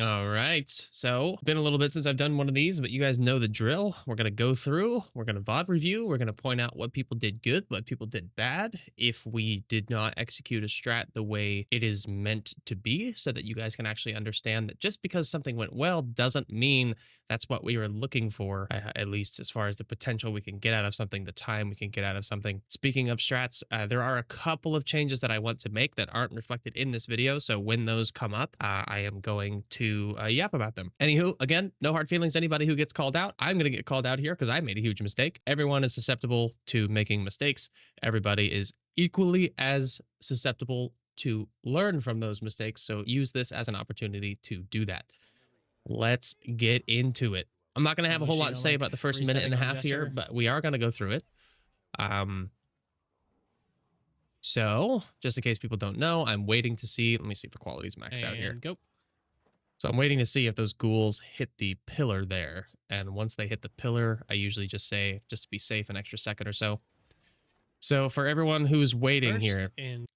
All right. So, been a little bit since I've done one of these, but you guys know the drill. We're going to go through, we're going to VOD review, we're going to point out what people did good, what people did bad, if we did not execute a strat the way it is meant to be, so that you guys can actually understand that just because something went well doesn't mean that's what we were looking for, at least as far as the potential we can get out of something, the time we can get out of something. Speaking of strats, there are a couple of changes that I want to make that aren't reflected in this video. So when those come up, I am going to yap about them. Anywho, again, no hard feelings to anybody who gets called out. I'm going to get called out here because I made a huge mistake. Everyone is susceptible to making mistakes. Everybody is equally as susceptible to learn from those mistakes. So use this as an opportunity to do that. Let's get into it. I'm not going to have a whole lot to say about the first minute and a half here, but we are going to go through it. So just in case people don't know, I'm waiting to see, let me see if the quality's maxed out here. Go. So I'm waiting to see if those ghouls hit the pillar there. And once they hit the pillar, I usually just say, just to be safe, an extra second or so. So for everyone who's waiting here,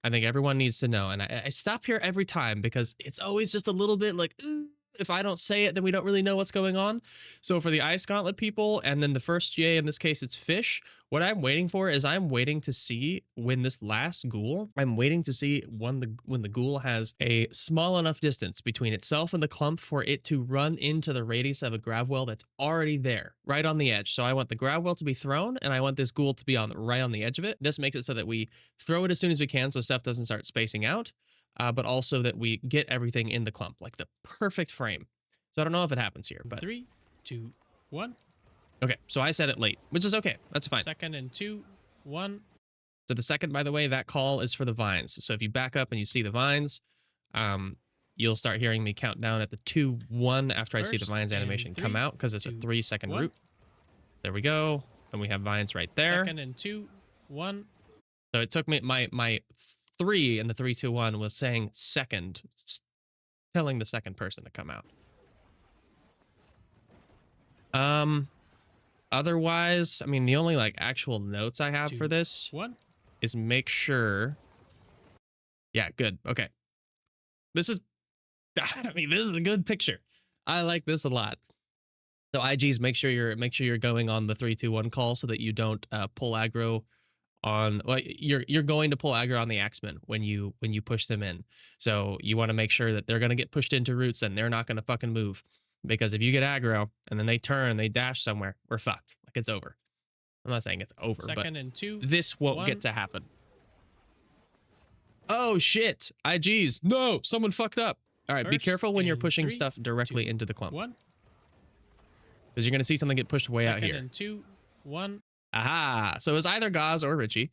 I think everyone needs to know. And I stop here every time because it's always just a little bit like, if I don't say it, then we don't really know what's going on. So for the Ice Gauntlet people, and then the first GA, in this case, it's Fish, what I'm waiting for is I'm waiting to see when this last ghoul, I'm waiting to see when the ghoul has a small enough distance between itself and the clump for it to run into the radius of a grav well that's already there, right on the edge. So I want the grav well to be thrown, and I want this ghoul to be right on the edge of it. This makes it so that we throw it as soon as we can so stuff doesn't start spacing out. But also that we get everything in the clump, like the perfect frame. So I don't know if it happens here, but 3, 2, 1. Okay, so I said it late, which is okay. That's fine. Second and 2, 1. So the second, by the way, that call is for the vines. So if you back up and you see the vines, you'll start hearing me count down at the 2, 1 after I see the vines animation come out, because it's a 3-second route. There we go. And we have vines right there. Second and 2, 1. So it took me my 3 in the 3, 2, 1 was saying second, telling the second person to come out. Otherwise, I mean, the only like actual notes I have for this is make sure. Yeah, good. Okay. This is, I mean, this is a good picture. I like this a lot. So IGs, make sure you're going on the 3, 2, 1 call so that you don't pull aggro on, well, you're going to pull aggro on the axemen when you push them in. So you want to make sure that they're going to get pushed into roots and they're not going to fucking move, because if you get aggro and then they turn and they dash somewhere, we're fucked. Like, it's over. I'm not saying it's over, Second and 2, this won't 1. get to happen. Oh shit, IGs, no, someone fucked up. All right, be careful when you're pushing 3, stuff directly 2, into the clump, 1. because you're going to see something get pushed way out here. Second and 2, 1. Aha! So it's either Gauze or Richie.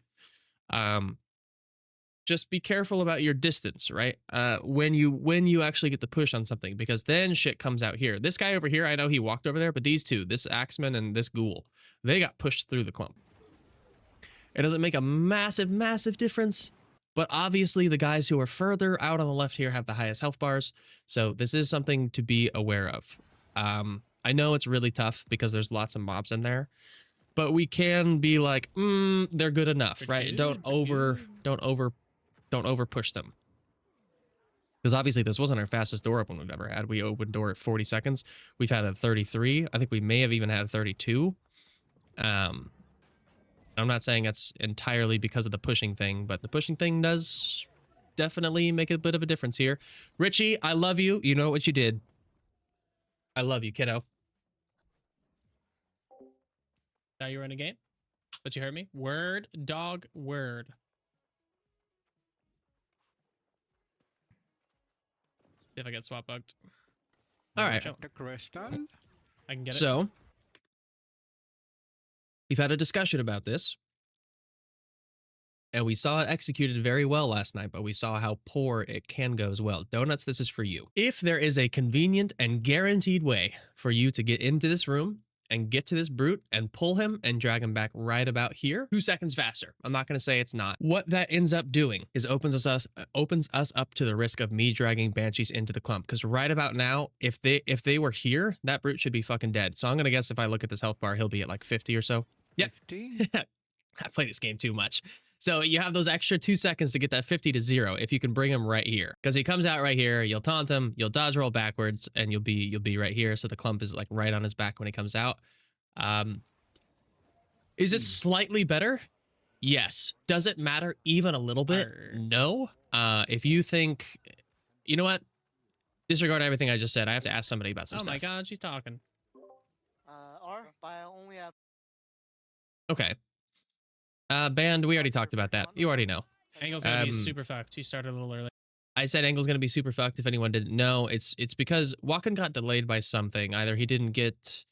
Just be careful about your distance, right? When you actually get the push on something, because then shit comes out here. This guy over here, I know he walked over there, but these two, this Axeman and this Ghoul, they got pushed through the clump. It doesn't make a massive, massive difference, but obviously the guys who are further out on the left here have the highest health bars, so this is something to be aware of. I know it's really tough because there's lots of mobs in there, but we can be like, they're good enough, right? Don't over push them. Because obviously this wasn't our fastest door open we've ever had. We opened door at 40 seconds. We've had a 33. I think we may have even had a 32. I'm not saying that's entirely because of the pushing thing, but the pushing thing does definitely make a bit of a difference here. Richie, I love you. You know what you did. I love you, kiddo. Now you were in a game, but you heard me. Word, dog, word. See if I get swap bugged. All right. I can get it. So we've had a discussion about this, and we saw it executed very well last night, but we saw how poor it can go as well. Donuts, this is for you. If there is a convenient and guaranteed way for you to get into this room and get to this brute and pull him and drag him back right about here, 2 seconds faster. I'm not going to say it's not. What that ends up doing is opens us up to the risk of me dragging Banshees into the clump. Because right about now, if they were here, that brute should be fucking dead. So I'm going to guess if I look at this health bar, he'll be at like 50 or so. Yep. I play this game too much. So you have those extra 2 seconds to get that 50 to 0 if you can bring him right here. Because he comes out right here, you'll taunt him, you'll dodge roll backwards, and you'll be right here. So the clump is like right on his back when he comes out. Is it slightly better? Yes. Does it matter even a little bit? No. If you think, you know what? Disregard everything I just said. I have to ask somebody about some Oh stuff. my god, she's talking. But I only have. Okay. Band, we already talked about that. You already know. Angle's gonna be super fucked. He started a little early. I said Angle's going to be super fucked if anyone didn't know. It's because Wakan got delayed by something. Either he didn't get...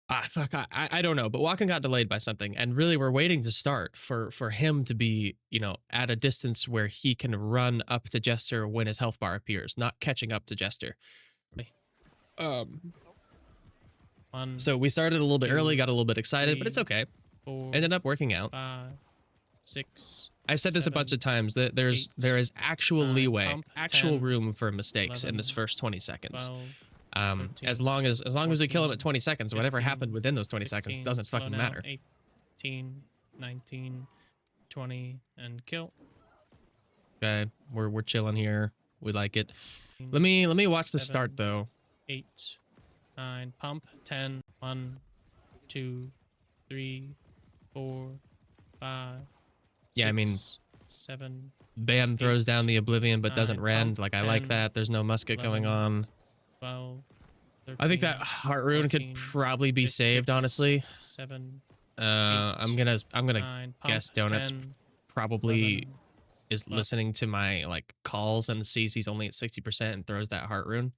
I don't know. But Wakan got delayed by something. And really, we're waiting to start for him to be, you know, at a distance where he can run up to Jester when his health bar appears, not catching up to Jester. So we started a little bit early, got a little bit excited, but it's okay. 4, Ended up working out. 5, 6. I've said this a bunch of times that there is actual leeway, pump, actual 10, room for mistakes in this 11, first 20 seconds. 12, 13, As long as we kill him at 20 seconds, 15, whatever happened within those 20 seconds 16, doesn't slow fucking down, matter. 18, 19, 20, and kill. Okay, we're chilling here. We like it. Let me watch the start though. 8, 9, pump, 10, 1, 2, 3, 4, 5. Yeah, I mean, 7. Ban throws 8, down the Oblivion but 9, doesn't rend. pump, Like I like 10, that. There's no musket going 11, on. 12, 13, I think that Heart Rune could 14, probably be 15, saved, honestly. 7. I'm gonna 9, guess pump, Donuts 10, probably 11, is 12, listening to my like calls and sees he's only at 60% and throws that Heart Rune.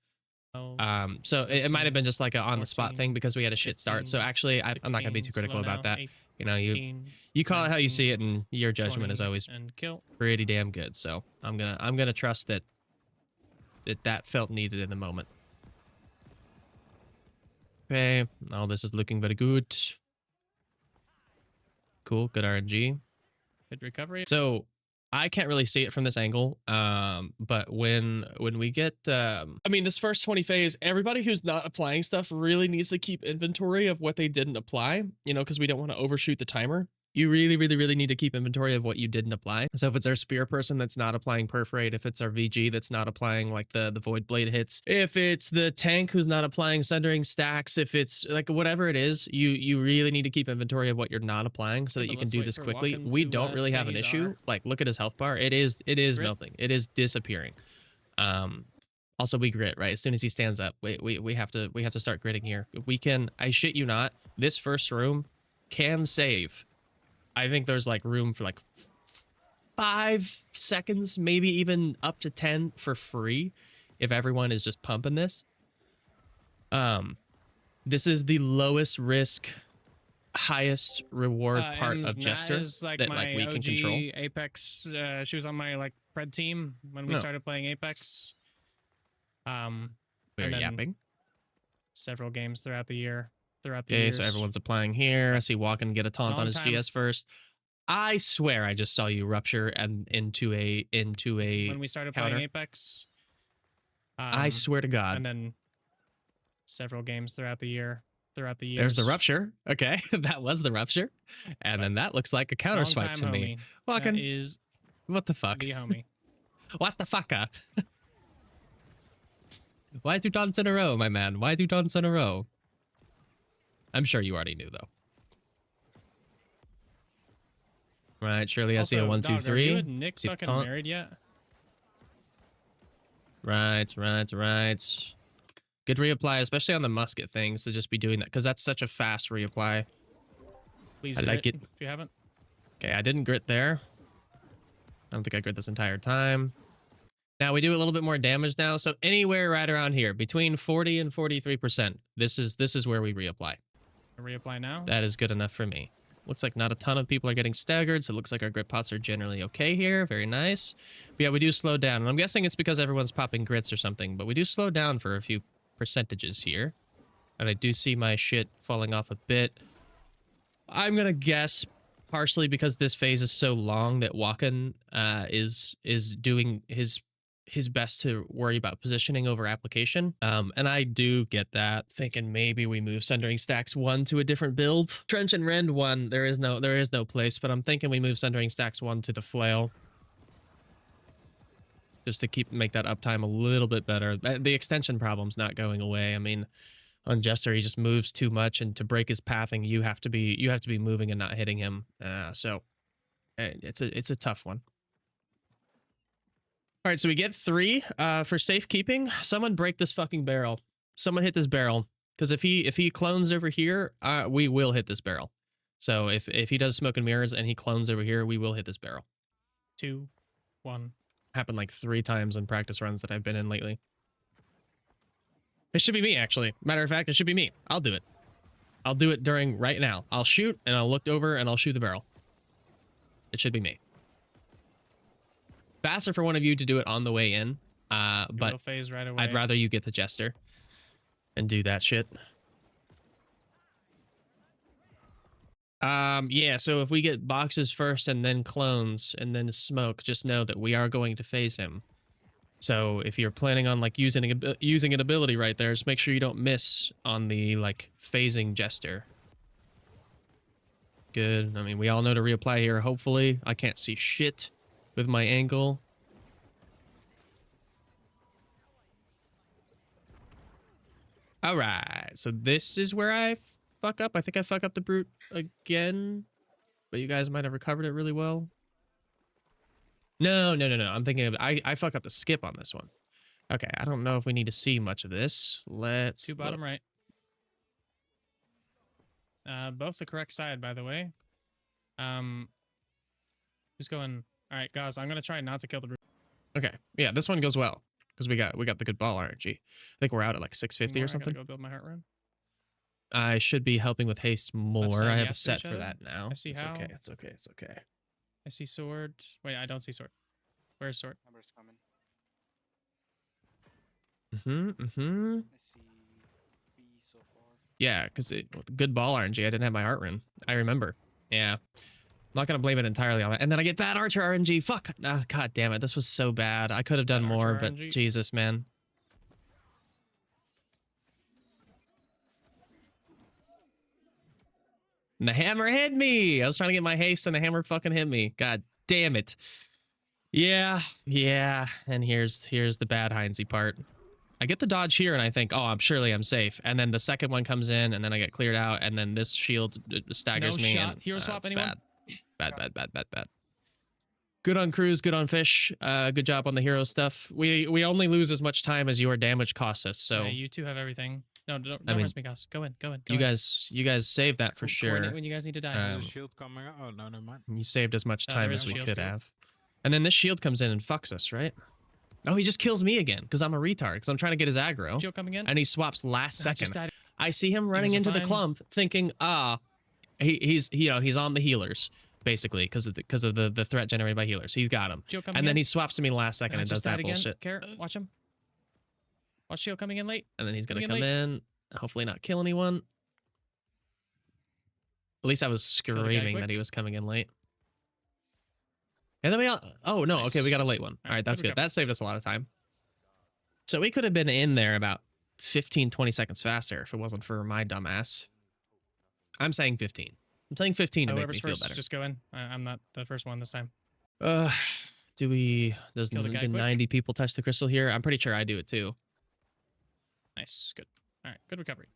12, So it might have been just like a on the spot 14, thing because we had a shit start. So 15, actually, I'm not gonna be too 16, critical slow about down, that. You know, you call it how you see it, and your judgment is 20, always and kill. pretty damn good. So I'm gonna trust that felt needed in the moment. Okay, all this is looking very good. Cool, good RNG. Good recovery. So I can't really see it from this angle, but when we get, I mean, this first 20 phase, everybody who's not applying stuff really needs to keep inventory of what they didn't apply, you know, because we don't want to overshoot the timer. You really, really, really need to keep inventory of what you didn't apply. So if it's our spear person that's not applying perforate, if it's our VG that's not applying like the void blade hits, if it's the tank who's not applying sundering stacks, if it's like whatever it is, you really need to keep inventory of what you're not applying so that you can do this quickly. We don't really have an issue. Like look at his health bar. It is melting. It is disappearing. Also we grit, right? As soon as he stands up, we have to start gritting here. We can, I shit you not, this first room can save. I think there's like room for like 5 seconds, maybe even up to 10 for free if everyone is just pumping this. This is the lowest risk, highest reward part of Jester is like that my like we OG can control. Apex. She was on my like pred team when we started playing Apex. We're and then yapping. several games throughout the year. Okay, so everyone's applying here. I see Walken get a taunt on Long his time. GS first. I swear I just saw you rupture and into a when we started counter. playing Apex. I swear to God. And then several games throughout the year. There's the rupture. Okay, that was the rupture, and then that looks like a counter swipe to me. That is What the fuck? the homie. What the fucker? Why 2 taunts in a row, my man? Why 2 taunts in a row? I'm sure you already knew though. Right, surely I see a 1, 2, 3. Are you and Nick See the fucking taunt. married yet? Right. Good reapply, especially on the musket things, to just be doing that because that's such a fast reapply. Please I like grit it. if you haven't. Okay, I didn't grit there. I don't think I grit this entire time. Now we do a little bit more damage now, so anywhere right around here, between 40 and 43%, this is where we reapply. Reapply now. That is good enough for me. Looks like not a ton of people are getting staggered, so it looks like our grit pots are generally okay here. Very nice. But yeah, we do slow down, and I'm guessing it's because everyone's popping grits or something, but we do slow down for a few percentages here. And I do see my shit falling off a bit. I'm gonna guess partially because this phase is so long that Wakan is doing his his best to worry about positioning over application. And I do get that. Thinking maybe we move Sundering Stacks 1 to a different build. Trench and Rend 1, there is no place, but I'm thinking we move Sundering Stacks 1 to the Flail. Just to make that uptime a little bit better. The extension problem's not going away. I mean, on Jester, he just moves too much, and to break his pathing, you have to be moving and not hitting him. So it's a tough one. All right, so we get 3 for safekeeping. Someone break this fucking barrel. Someone hit this barrel, because if he clones over here, we will hit this barrel. So if he does smoke and mirrors and he clones over here, we will hit this barrel. 2, 1. Happened like 3 times in practice runs that I've been in lately. It should be me, actually. Matter of fact, it should be me. I'll do it. I'll do it right now. I'll shoot, and I'll look over, and I'll shoot the barrel. It should be me. Faster for one of you to do it on the way in, but phase right away. I'd rather you get to Jester and do that shit. Yeah, so if we get boxes first and then clones and then smoke, just know that we are going to phase him. So if you're planning on like using an ability right there, just make sure you don't miss on the like phasing Jester. Good. I mean, we all know to reapply here, hopefully. I can't see shit with my angle. All right, so this is where I fuck up. I think I fuck up the brute again, but you guys might have recovered it really well. No. I'm thinking of I fuck up the skip on this one. Okay, I don't know if we need to see much of this. Let's 2 bottom right. Both the correct side, by the way. Who's going? All right, guys. I'm gonna try not to kill the brute. Okay, yeah, this one goes well because we got the good ball RNG. I think we're out at like 650 or something. I gotta go build my heart run. I should be helping with haste more. side, I have a yes to set each for other. that now. I see It's how. okay. It's okay. It's okay. I see sword. Wait, I don't see sword. Where's sword? Numbers coming. I I see B so far. Yeah, because good ball RNG. I didn't have my heart rune. I remember. Yeah. I'm not gonna blame it entirely on that. And then I get bad archer RNG. Fuck. God damn it. This was so bad. I could have done Bad more, archer but RNG. Jesus, man. And the hammer hit me. I was trying to get my haste, and the hammer fucking hit me. God damn it. Yeah. And here's the bad Heinzy part. I get the dodge here, and I think, oh, surely I'm safe. And then the second one comes in, and then I get cleared out, and then this shield staggers No me. shot. And, Hero swap, anyone? Bad. Good on Cruise, good on Fish. Good job on the hero stuff. We only lose as much time as your damage costs us. So Yeah, you 2 have everything. No, don't I mean, rest me, guys. Go in. you guys saved that for sure. Coordinate when you guys need to die. There's Um, a shield coming out. Oh, no, never mind. You saved as much time there as is a we shield could here. have. And then this shield comes in and fucks us, right? Oh, he just kills me again because I'm a retard because I'm trying to get his aggro. Shield coming in. And he swaps last I just second. died. I see him running into the fine. clump thinking, he's on the healers, basically, because of the threat generated by healers. He's got him. Shield coming And then in. he swaps to me last second I and does just that died again. bullshit. Carrot, watch him. Watch shield coming in late. And then he's gonna Coming come in in, hopefully not kill anyone. At least I was the guy screaming quick. that he was coming in late. And then we all, oh no, okay, we got a late one. All right, that's good. recovery. That saved us a lot of time. So we could have been in there about 15, 20 seconds faster if it wasn't for my dumbass. I'm saying 15. I'm saying 15 to make me Whoever's feel first, better. just go in. I'm not the first one this time. Does Kill the guy do quick. 90 people touch the crystal here? I'm pretty sure I do it too. Nice. Good. All right. Good recovery.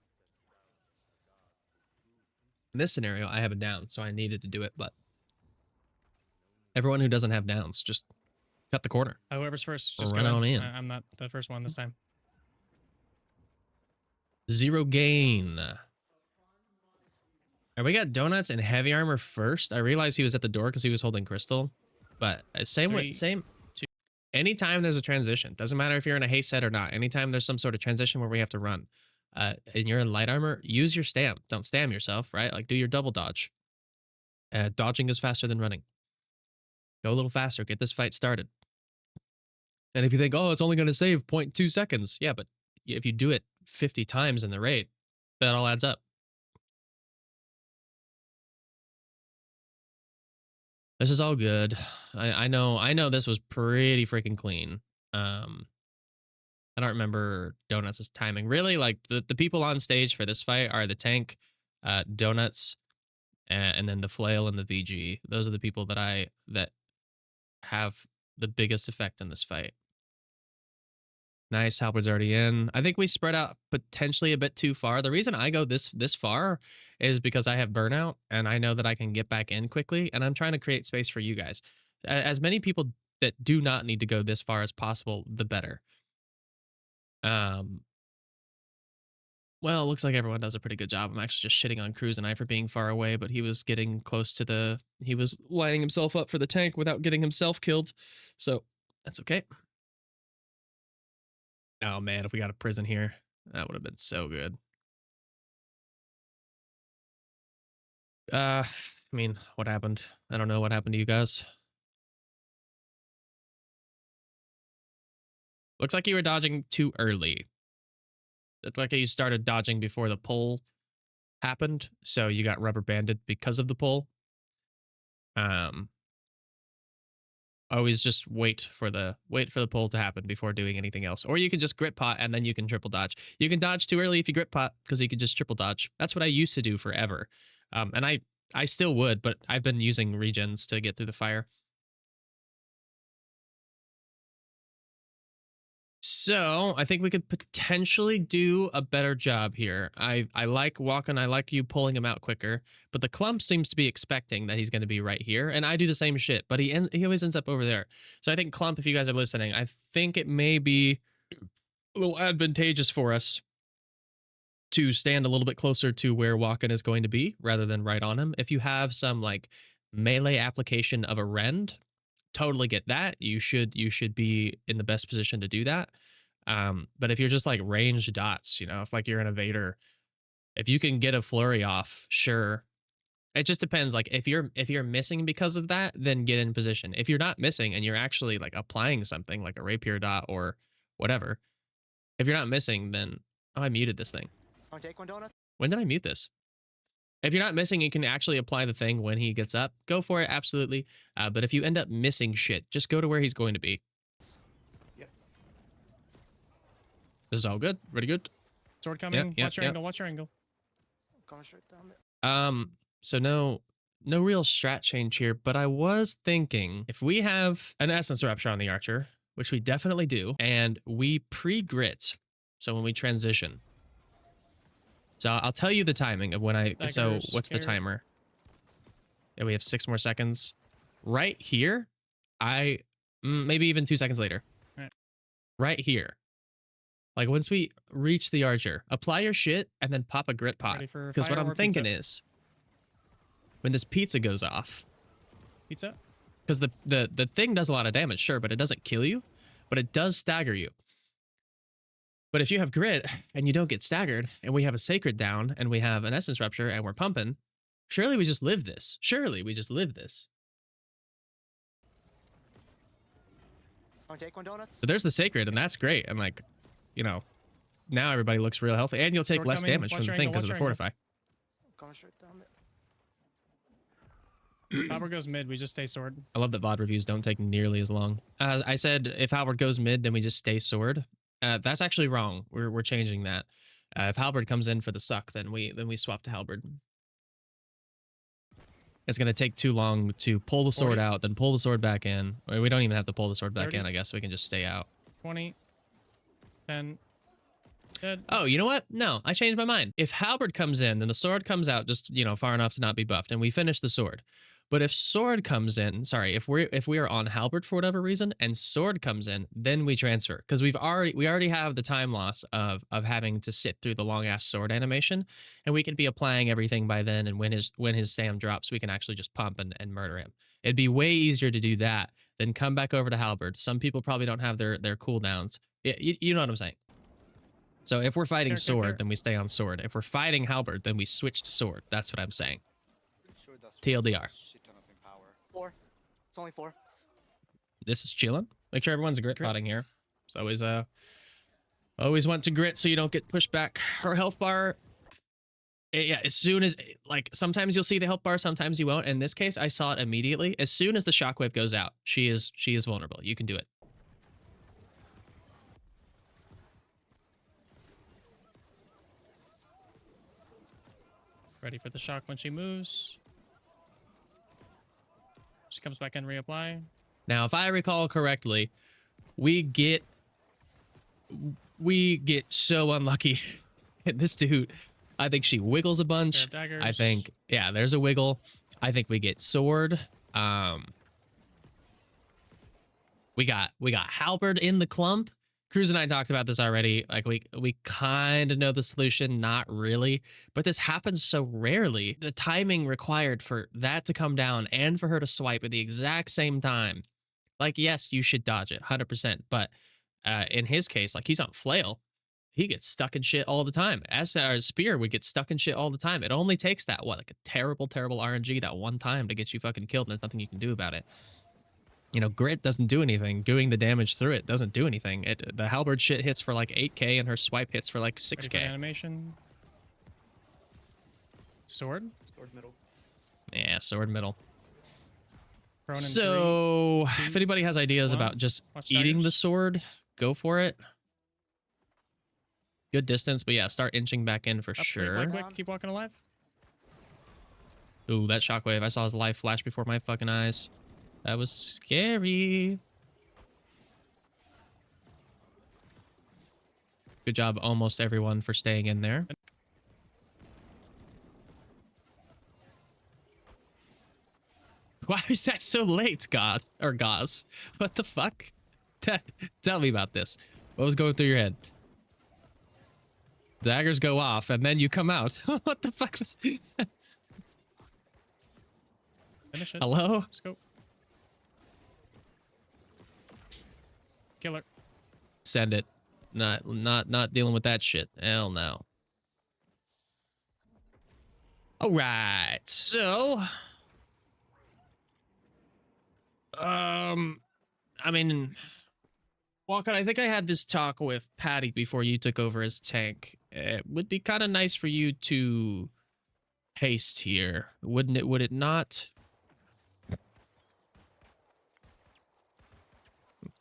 In this scenario, I have a down, so I needed to do it, but everyone who doesn't have downs, just cut the corner. Whoever's first, Or just run go on in. in. I'm not the first one this time. 0 gain. And we got donuts and heavy armor first. I realized he was at the door because he was holding crystal, but same way, 3, same. Anytime there's a transition, doesn't matter if you're in a haste set or not. Anytime there's some sort of transition where we have to run, and you're in light armor, use your stam. Don't stam yourself, right? Like do your double dodge. Dodging is faster than running. Go a little faster. Get this fight started. And if you think, oh, it's only going to save 0.2 seconds. Yeah, but if you do it 50 times in the raid, that all adds up. This is all good. I know this was pretty freaking clean. I don't remember Donuts' timing. Really, like the people on stage for this fight are the tank, Donuts, and then the flail and the VG. Those are the people that have the biggest effect in this fight. Nice, Halberd's already in. I think we spread out potentially a bit too far. The reason I go this far is because I have burnout and I know that I can get back in quickly, and I'm trying to create space for you guys. As many people that do not need to go this far as possible, the better. Well, it looks like everyone does a pretty good job. I'm actually just shitting on Cruz and I for being far away, but he was getting close to he was lining himself up for the tank without getting himself killed. So that's okay. Oh man, if we got a prison here, that would have been so good. I mean, what happened? I don't know what happened to you guys. Looks like you were dodging too early. It's like you started dodging before the pull happened, so you got rubber banded because of the pull. Always just wait for the pull to happen before doing anything else. Or you can just grip pot and then you can triple dodge. You can dodge too early if you grip pot because you can just triple dodge. That's what I used to do forever. And I still would, but I've been using regens to get through the fire. So I think we could potentially do a better job here. I like walking. I like you pulling him out quicker, but the clump seems to be expecting that he's going to be right here, and I do the same shit. But he always ends up over there. So I think clump, if you guys are listening, I think it may be a little advantageous for us to stand a little bit closer to where Walken is going to be rather than right on him. If you have some like melee application of a rend, totally get that. You should be in the best position to do that. But if you're just like ranged dots, you know, if like you're an evader, if you can get a flurry off, sure. It just depends. Like if you're missing because of that, then get in position. If you're not missing and you're actually like applying something like a rapier dot or whatever, if you're not missing, then I muted this thing. Take one donut. When did I mute this? If you're not missing, you can actually apply the thing when he gets up. Go for it, absolutely. But if you end up missing shit, just go to where he's going to be. Yep. This is all good. Pretty good. Sword coming. Yep, Watch your yep. angle. Watch your angle. Coming straight down there. So no real strat change here, but I was thinking if we have an essence rupture on the archer, which we definitely do, and we pre-grit, so when we transition. So I'll tell you the timing of when so what's the timer? Yeah, we have 6 more seconds. Right here, maybe even 2 seconds later. Right here. Like once we reach the archer, apply your shit and then pop a grit pot. Because what I'm thinking is, when this pizza goes off. Pizza? Because the thing does a lot of damage, sure, but it doesn't kill you. But it does stagger you. But if you have grit and you don't get staggered, and we have a sacred down, and we have an essence rupture, and we're pumping, surely we just live this. Surely we just live this. Take one donuts. So there's the sacred, and that's great. And like, you know, now everybody looks real healthy, and you'll take less damage from the thing because of the fortify. Coming straight down there. Halberd goes mid. We just stay sword. I love that VOD reviews don't take nearly as long. I said if Halberd goes mid, then we just stay sword. That's actually wrong. We're changing that. If Halberd comes in for the suck, then we swap to Halberd. It's gonna take too long to pull the sword out, then pull the sword back in. Or we don't even have to pull the sword back 30. in. I guess we can just stay out. 20. 10. Dead. Oh, you know what? No, I changed my mind. If Halberd comes in, then the sword comes out just, you know, far enough to not be buffed, and we finish the sword. But if sword comes in, sorry, if we are on Halberd for whatever reason and sword comes in, then we transfer because we already have the time loss of having to sit through the long ass sword animation, and we can be applying everything by then. And when his Sam drops, we can actually just pump and murder him. It'd be way easier to do that than come back over to Halberd. Some people probably don't have their cooldowns. You know what I'm saying. So if we're fighting sword, then we stay on sword. If we're fighting Halberd, then we switch to sword. That's what I'm saying. Sure does TLDR. shit ton of power. 4. It's only 4. This is chilling. Make sure everyone's grit potting here. It's always want to grit so you don't get pushed back. Her health bar, yeah, as soon as, like, sometimes you'll see the health bar, sometimes you won't. In this case, I saw it immediately. As soon as the shockwave goes out, she is vulnerable. You can do it. Ready for the shock when she moves. She comes back in, reapply. Now, if I recall correctly, we get so unlucky. And this dude, I think she wiggles a bunch. Pair of daggers. I think, yeah, there's a wiggle. I think we get sword. We got halberd in the clump. Cruz and I talked about this already. Like we kind of know the solution, not really, but this happens so rarely. The timing required for that to come down and for her to swipe at the exact same time. Like, yes, you should dodge it 100%, but in his case, like he's on flail. He gets stuck in shit all the time. As our spear, we get stuck in shit all the time. It only takes that, what, like a terrible, terrible RNG that one time to get you fucking killed, and there's nothing you can do about it. You know, grit doesn't do anything. Doing the damage through it doesn't do anything. The halberd shit hits for like 8k, and her swipe hits for like 6k. Ready for animation. Sword. Sword middle. Yeah, sword middle. Prone in So, 3, if anybody has ideas 1. about just Watch eating the daggers. sword, go for it. Good distance, but yeah, start inching back in for Up, sure. quick, keep walking alive. Ooh, that shockwave. I saw his life flash before my fucking eyes. That was scary. Good job, almost everyone, for staying in there. Why is that so late, God? Or Gauze? What the fuck? Tell me about this. What was going through your head? Daggers go off, and then you come out. What the fuck was... Finish it. Hello? Let's go. Killer. Send it. Not dealing with that shit. Hell no. All right. So, I mean, Walker, I think I had this talk with Patty before you took over as tank. It would be kind of nice for you to haste here, wouldn't it? Would it not?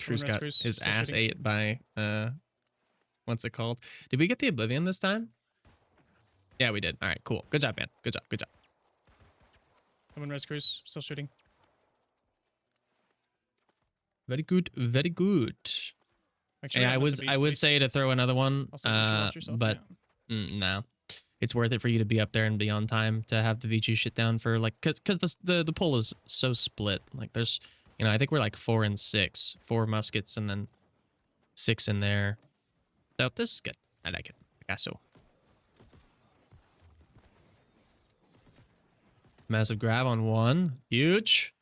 Cruz got Cruz, his still ass shooting. ate by what's it called? Did we get the Oblivion this time? Yeah, we did. All right, cool. Good job, man. Good job. Good job. Coming res Cruz, still shooting. Very good. Very good. Actually, Yeah, I would say to throw another one, Also, you should watch yourself, but no, it's worth it for you to be up there and be on time to have the VG shit down for like, cause the pull is so split. Like there's, you know, I think we're like 4 and 6, 4 muskets and then 6 in there. So this is good. I like it. I guess so. Massive grab on 1. Huge.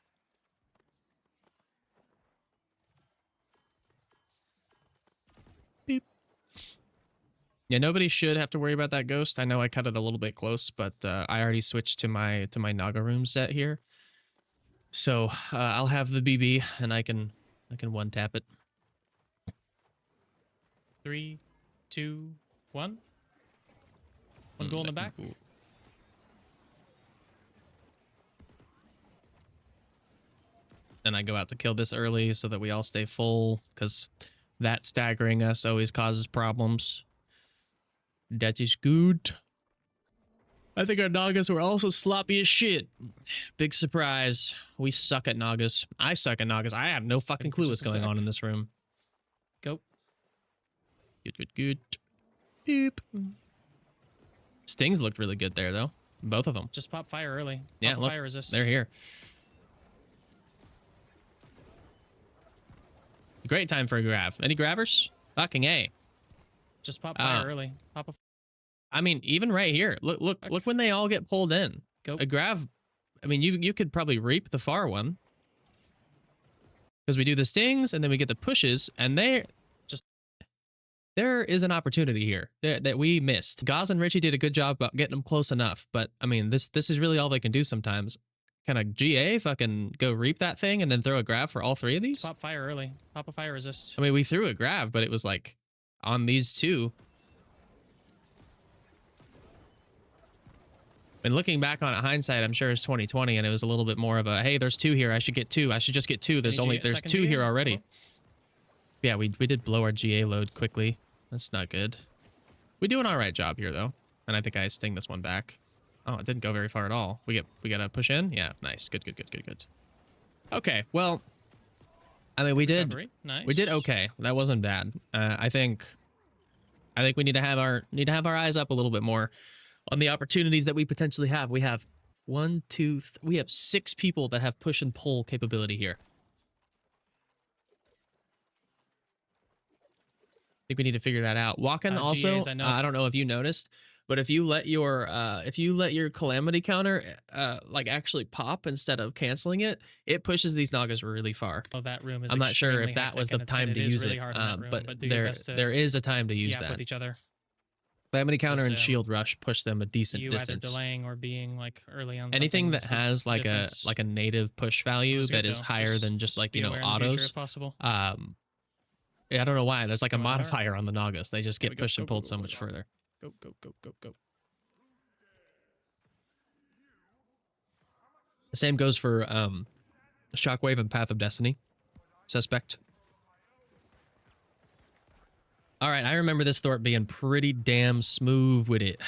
Beep. Yeah, nobody should have to worry about that ghost. I know I cut it a little bit close, but I already switched to my Naga room set here. So I'll have the BB and I can one tap it. 3, 2, 1. One goal in the back. Cool. And I go out to kill this early so that we all stay full, because that staggering us always causes problems. That is good. I think our Nagas were also sloppy as shit. Big surprise. We suck at Nagas. I suck at Nagas. I have no fucking clue what's Just a going sec. on in this room. Go. Good. Beep. Stings looked really good there, though. Both of them. Just pop fire early. Yeah, Pop look, fire resist. they're here. Great time for a grab. Any grabbers? Fucking A. Just pop fire early. Pop a I mean, even right here. Look when they all get pulled in. Go. A grab. I mean, you could probably reap the far one. Because we do the stings and then we get the pushes, and there is an opportunity here that we missed. Gaz and Richie did a good job about getting them close enough, but I mean, this is really all they can do sometimes. Can a GA fucking go reap that thing and then throw a grab for all 3 of these? pop fire early. Pop a fire resist. I mean, we threw a grab, but it was like on these 2. And looking back on it, hindsight, I'm sure it's 2020, and it was a little bit more of a, hey, there's 2 here. I should get 2. I should just get 2. There's Any GA there's second 2 GA? here already. Hello? Yeah, we did blow our GA load quickly. That's not good. We do an all right job here, though. And I think I sting this one back. Oh, it didn't go very far at all. We gotta push in. Yeah, nice. Good. Okay, well, I mean, we did Recovery. Nice. okay. That wasn't bad. I think we need to have our eyes up a little bit more on the opportunities that we potentially have. We have we have 6 people that have push and pull capability here. I think we need to figure that out. Walken also, GAs, I know. I don't know if you noticed, but if you let your calamity counter like actually pop instead of canceling it, it pushes these Nagas really far. Oh, that room is I'm not sure if extremely that was hectic, the and time to is use really it, hard in that room, but do your there best to there is a time to use yap with that. each other. Calamity counter and Because, shield rush push them a decent You distance. either delaying or being like early on. Anything that something has like difference. a native push value It's good, that is though. higher than just like, be you know, aware in the future autos. if possible. I don't know why. There's like a Go in there. modifier on the Nagas. They just There get we go, pushed go, and go, pulled go, so go, much go. further. Go. The same goes for Shockwave and Path of Destiny. Suspect. All right, I remember this Thorpe being pretty damn smooth with it.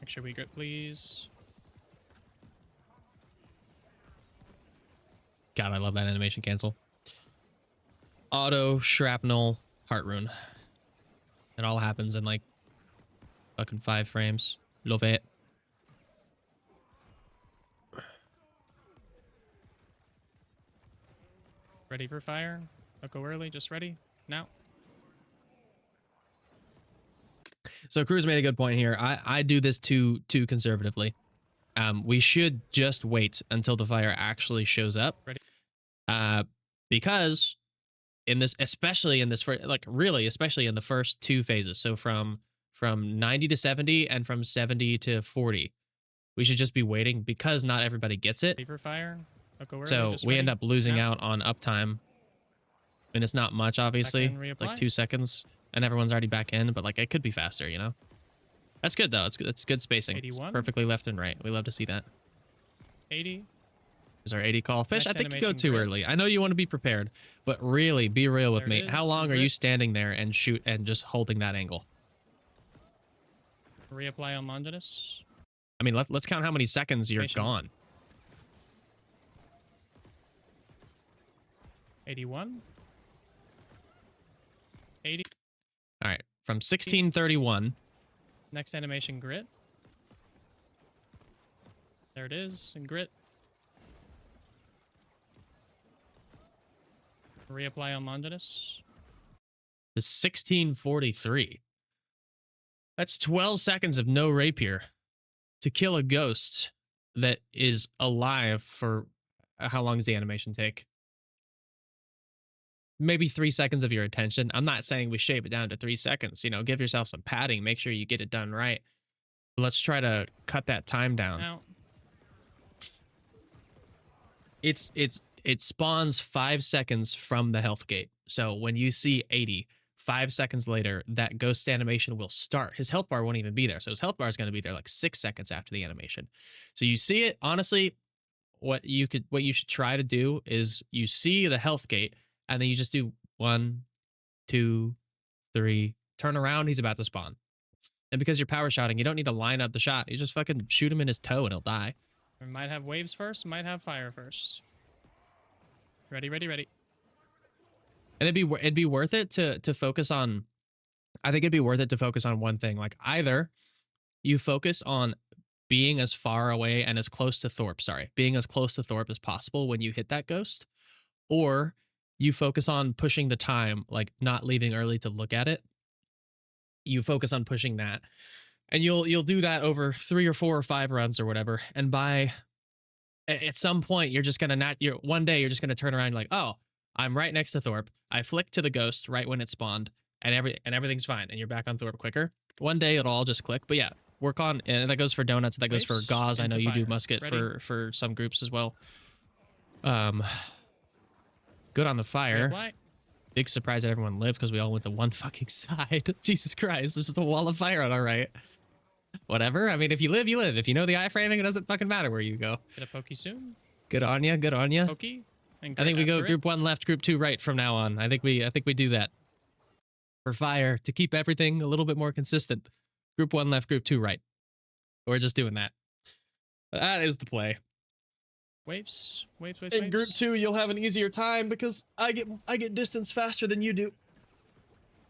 Make sure we grip, please. God, I love that animation cancel. Auto, shrapnel, heart rune. It all happens in like fucking 5 frames. Love it. Ready for fire? Don't go early. Just ready now. So Cruz made a good point here. I do this too conservatively. We should just wait until the fire actually shows up. Ready. Because in this, especially in this, especially in the first 2 phases. So from 90 to 70 and from 70 to 40, we should just be waiting because not everybody gets it. Ready for fire? Don't go early. So just we ready end up losing now. out on uptime. And it's not much, obviously, Back in, reapply. like 2 seconds, and everyone's already back in. But like, it could be faster, you know. That's good though. It's good spacing. It's 81. perfectly left and right. We love to see that. 80. Is our 80 call? Fish, Next I think you go animation too grid. early. I know you want to be prepared, but really be real with There me. it How is, long are you grid. standing there and shoot and just holding that angle? Reapply on Longinus. I mean, let's count how many seconds you're Patient. gone. 81. 80. All right, from 1631. Next animation grit. There it is in grit. Reapply on Longinus. To 1643. That's 12 seconds of no rapier to kill a ghost that is alive for how long does the animation take? Maybe 3 seconds of your attention. I'm not saying we shave it down to 3 seconds. You know, give yourself some padding. Make sure you get it done right. Let's try to cut that time down. Now. It spawns 5 seconds from the health gate. So when you see 80, 5 seconds later, that ghost animation will start. His health bar won't even be there. So his health bar is going to be there like 6 seconds after the animation. So you see it. Honestly, what you should try to do is you see the health gate and then you just do 1, 2, 3, turn around. He's about to spawn. And because you're power shotting, you don't need to line up the shot. You just fucking shoot him in his toe and he'll die. We might have waves first, might have fire first. Ready. And it'd be worth it to focus on. I think it'd be worth it to focus on one thing. Like either you focus on being as far away and as close to Thorpe. Being as close to Thorpe as possible when you hit that ghost, or you focus on pushing the time, like not leaving early to look at it. You focus on pushing that, and you'll do that over 3 or 4 or 5 runs or whatever. And by at some point, you're just gonna one day you're just gonna turn around and like, oh, I'm right next to Thorpe. I flicked to the ghost right when it spawned, and everything's fine, and you're back on Thorpe quicker. One day it'll all just click. But yeah, work on, and that goes for donuts. That goes for Waves gauze. I know into you do fire. musket Ready? for some groups as well. Good on the fire. Reapply. Big surprise that everyone lived because we all went to one fucking side. Jesus Christ, this is the wall of fire on our right. Whatever. I mean, if you live, you live. If you know the iframing, it doesn't fucking matter where you go. Get a pokey soon. Good on ya. Good on ya. Pokey. And I think we grit go after group 1 left, group 2 right from now on. I think we do that. For fire, to keep everything a little bit more consistent. Group 1 left, group 2 right. We're just doing that. That is the play. Waves. Waves. In group 2, you'll have an easier time because I get distance faster than you do.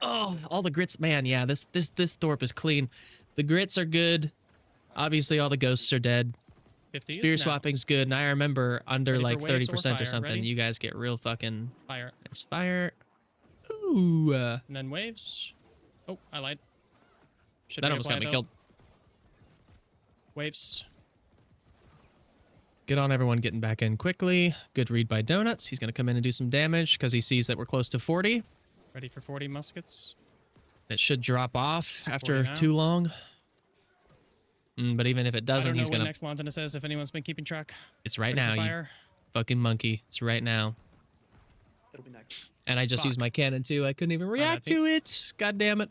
Oh, all the grits, man. Yeah, this Thorpe is clean. The grits are good. Obviously, all the ghosts are dead. 50 Spear is now. swapping's good, and I remember under Ready for like waves 30% or or fire. something, Ready? you guys get real fucking. Fire. There's fire. Ooh, And then waves. Oh, I lied. Should that almost got reapply, me though. killed. Waves. Good on everyone getting back in quickly. Good read by Donuts. He's gonna come in and do some damage because he sees that we're close to 40. Ready for 40 muskets. It should drop off after 40 now. too long. But even if it I doesn't, don't know he's when gonna. next London is, if anyone's been keeping track. It's right Ready now, for you fire. fucking monkey. It's right now. It'll be next. And I just used Fuck. my cannon too. I couldn't even react to it. God damn it.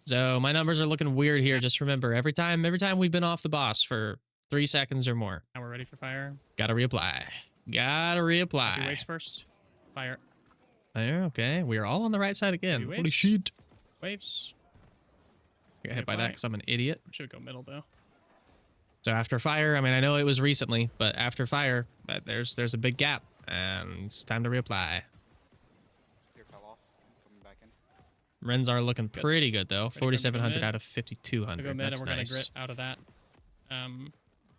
So my numbers are looking weird here. Just remember, every time we've been off the boss for 3 seconds or more, Now we're ready for fire. gotta reapply. Gotta Copy reapply. waves first. Fire. There, okay. We are all on the right side again. Copy Holy waves. shit. Waves. I got hit by that Reapply. because I'm an idiot. Should go middle though. So after fire, I mean, I know it was recently, but after fire, there's a big gap, and it's time to reapply. Here fell off. Coming back in. Rens are looking Good. pretty good though. Ready for 4,700 mid? out of We'll 5,200. go mid That's and we're nice. gonna grit out of that.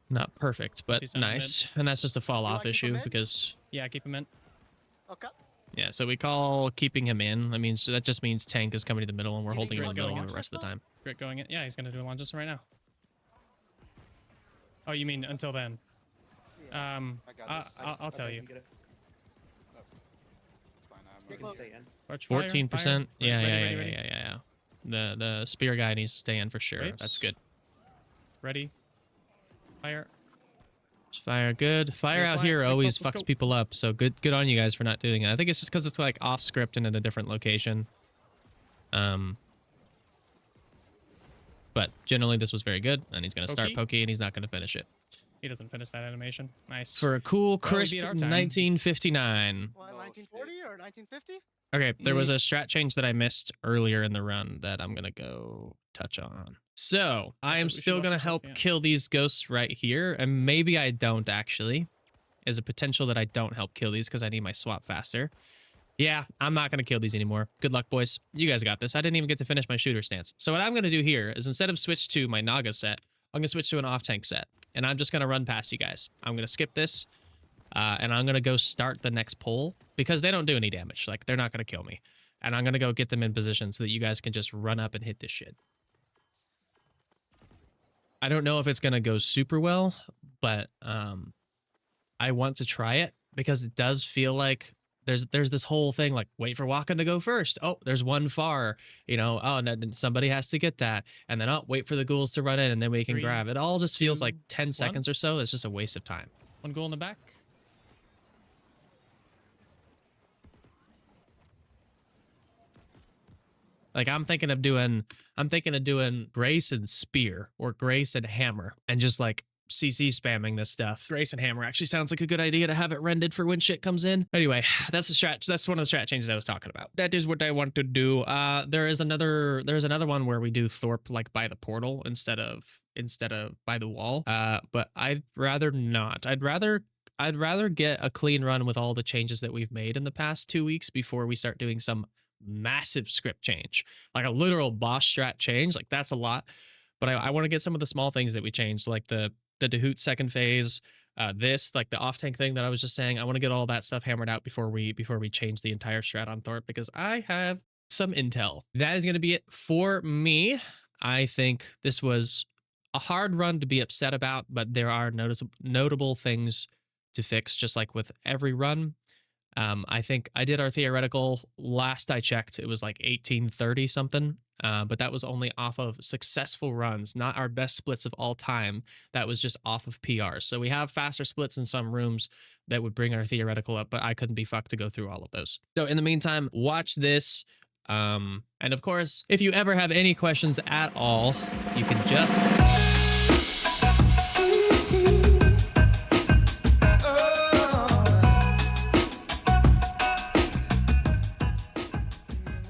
Not perfect, but See someone nice. And that's just a fall You off wanna keep issue him in? because Yeah, keep him in. Okay. yeah. So we call keeping him in. I mean, so that just means tank is coming to the middle, and we're You think holding him in the he's middle gonna the rest of the time. Grit going in. Yeah, he's gonna do a launch just right now. Oh, you mean until then? Yeah. I got this. I'll tell you. It's fine. Stay I'm close. ready. Torch fire, 14%. fire. Yeah, Ready, yeah, ready, yeah, ready. yeah. The spear guy needs to stay in for sure. Waves. That's good. Ready. Fire. Fire good. Fire out Reapply. here Reapply, always let's fucks go. people up. So good on you guys for not doing it. I think it's just because it's like off script and in a different location. But generally this was very good, and he's gonna start Pokey? pokey, and he's not gonna finish it He doesn't finish that animation. Nice. for a cool Well, we crisp beat our time. 1959. What, Oh, 1940 or 1950? Okay, there was a strat change that I missed earlier in the run that I'm gonna go touch on. So I That's am what we should still watch gonna this help off, yeah. kill these ghosts right here, and maybe I don't actually. There's a potential that I don't help kill these because I need my swap faster. Yeah, I'm not gonna kill these anymore. Good luck, boys. You guys got this. I didn't even get to finish my shooter stance. So what I'm gonna do here is instead of switch to my Naga set, I'm gonna switch to an off tank set, and I'm just gonna run past you guys. I'm gonna skip this. And I'm gonna go start the next pull because they don't do any damage. Like, they're not gonna kill me. And I'm gonna go get them in position so that you guys can just run up and hit this shit. I don't know if it's gonna go super well, but I want to try it because it does feel like there's this whole thing like wait for Wakan to go first. Oh, there's one far, you know. Oh, and then somebody has to get that, and then oh, wait for the ghouls to run in, and then we can 3, grab. It all just feels 2, like 10 seconds or so. It's just a waste of time. One goal in the back. Like I'm thinking of doing Grace and Spear or Grace and Hammer and just like CC spamming this stuff. Grace and Hammer actually sounds like a good idea to have it rendered for when shit comes in. Anyway, that's the strat. That's one of the strat changes I was talking about. That is what I want to do. There's another one where we do Thorpe like by the portal instead of by the wall. But I'd rather not. I'd rather get a clean run with all the changes that we've made in the past 2 weeks before we start doing some massive script change, like a literal boss strat change. Like that's a lot, but I want to get some of the small things that we changed, like the Dahoot second phase, this like the off tank thing that I was just saying. I want to get all that stuff hammered out before we change the entire strat on Thorpe because I have some intel. That is going to be it for me. I think this was a hard run to be upset about, but there are notable things to fix, just like with every run. I think I did our theoretical last I checked. It was like 1830 something, but that was only off of successful runs, not our best splits of all time. That was just off of PRs. So we have faster splits in some rooms that would bring our theoretical up, but I couldn't be fucked to go through all of those. So in the meantime, watch this. And of course, if you ever have any questions at all, you can just